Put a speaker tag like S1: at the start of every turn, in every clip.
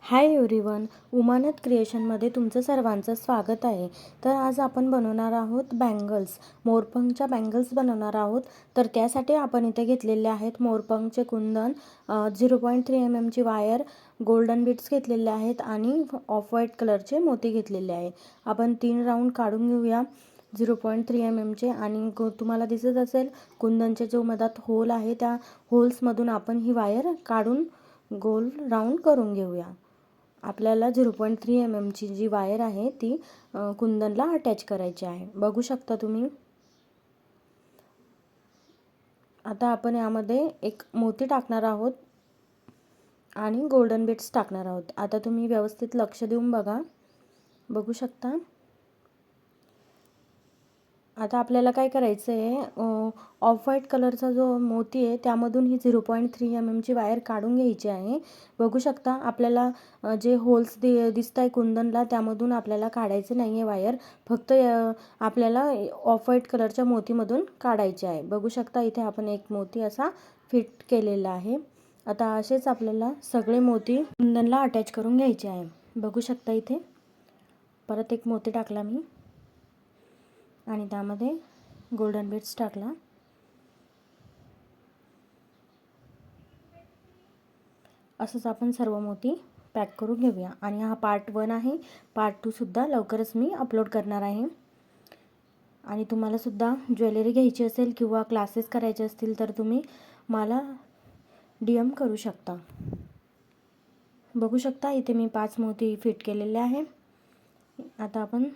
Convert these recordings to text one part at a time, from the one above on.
S1: Hi everyone, उमानत क्रिएशनमध्ये तुमचं सर्वांचं स्वागत आहे. तर आज आपण बनवणार आहोत बँगल्स, मोरपंखच्या बँगल्स बनवणार आहोत. तर त्यासाठी आपण इथे घेतलेले आहेत मोरपंखचे कुंदन, 0.3 mm वायर, गोल्डन बीट्स घेतलेले आहेत आणि ऑफ व्हाईट कलरचे मोती घेतलेले आहे. आपण 3 राऊंड काढून घेऊया 0.3 mm आणि तुम्हाला दिसत असेल कुंदनचे जो मधात होल आहे त्या होल्समधून आपण ही वायर काढून गोल राऊंड करून घेऊया. आपल्याला 0.3 mm ची जी वायर आहे ती कुंदनला अटॅच करायची आहे. बघू शकता तुम्ही. आता आपण यामध्ये एक मोती टाकणार आहोत आणि गोल्डन बीट्स टाकणार आहोत. आता तुम्ही व्यवस्थित लक्ष देऊन बघा. बघू शकता. आता आपल्याला काय करायचं आहे, ऑफ व्हाईट कलरचा जो मोती आहे त्यामधून ही 0.3 mm ची वायर काढून घ्यायची आहे. बघू शकता आपल्याला जे होल्स दिसत आहे कुंदनला त्यामधून आपल्याला काढायचं नाही आहे वायर, फक्त आपल्याला ऑफ व्हाईट कलरच्या मोतीमधून काढायचे आहे. बघू शकता इथे आपण एक मोती असा फिट केलेला आहे. आता असेच आपल्याला सगळे मोती कुंदनला अटॅच करून घ्यायचे आहे. बघू शकता इथे परत एक मोती टाकला मी आणि त्यामध्ये गोल्डन बीट्स टाकला. असंच आपण सर्व मोती पॅक करून घेऊया. आणि हा पार्ट 1 आहे. पार्ट 2 सुद्धा लवकरच मी अपलोड करणार आहे. आणि तुम्हाला सुद्धा ज्वेलरी घ्यायची असेल किंवा क्लासेस करायचे असतील तर तुम्ही मला DM करू शकता. बघू शकता इथे मी 5 मोती फिट केलेले आहे. आता आपण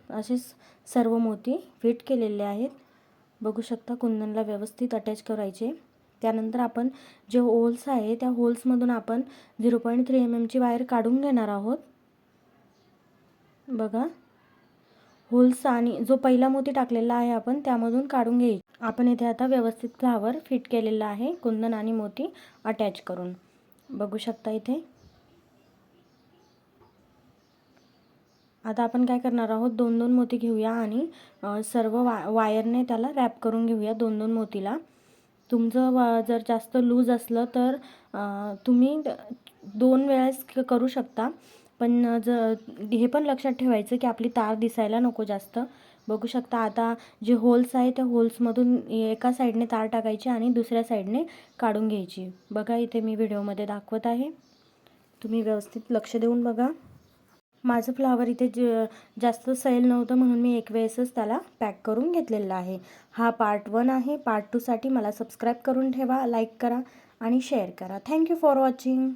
S1: असेच सर्व मोती फिट केलेले आहेत. बघू शकता कुंदनला व्यवस्थित अटॅच करायचे. त्यानंतर आपण जे होल्स आहे त्या होल्समधून आपण 0.3 mm ची वायर काढून घेणार आहोत. बघा, होल्स आणि जो पहिला मोती टाकलेला आहे आपण त्यामधून काढून घ्यायचे. आपण इथे आता व्यवस्थित फ्लावर फिट केलेला आहे कुंदन आणि मोती अटॅच करून. बघू शकता इथे. आता आपण काय करणार आहोत, 2-2 मोती घेऊया आणि सर्व वायरने त्याला रॅप करून घेऊया 2-2 मोतीला. तुमचं जर जास्त लूज असलं तर तुम्ही 2 वेळेस करू शकता, पण हे पण लक्षात ठेवायचं की आपली तार दिसायला नको जास्त. बघू शकता आता जे होल्स आहे त्या होल्समधून एका साईडने तार टाकायची आणि दुसऱ्या साईडने काढून घ्यायची. बघा इथे मी व्हिडिओमध्ये दाखवत आहे, तुम्ही व्यवस्थित लक्ष देऊन बघा. माझं फ्लावर इथे जास्त सैल नव्हतं म्हणून मी एक वेळेसच त्याला पॅक करून घेतलेला आहे. हा पार्ट 1 आहे. पार्ट 2 साठी मला सबस्क्राईब करून ठेवा, लाईक करा आणि शेअर करा. Thank you for watching.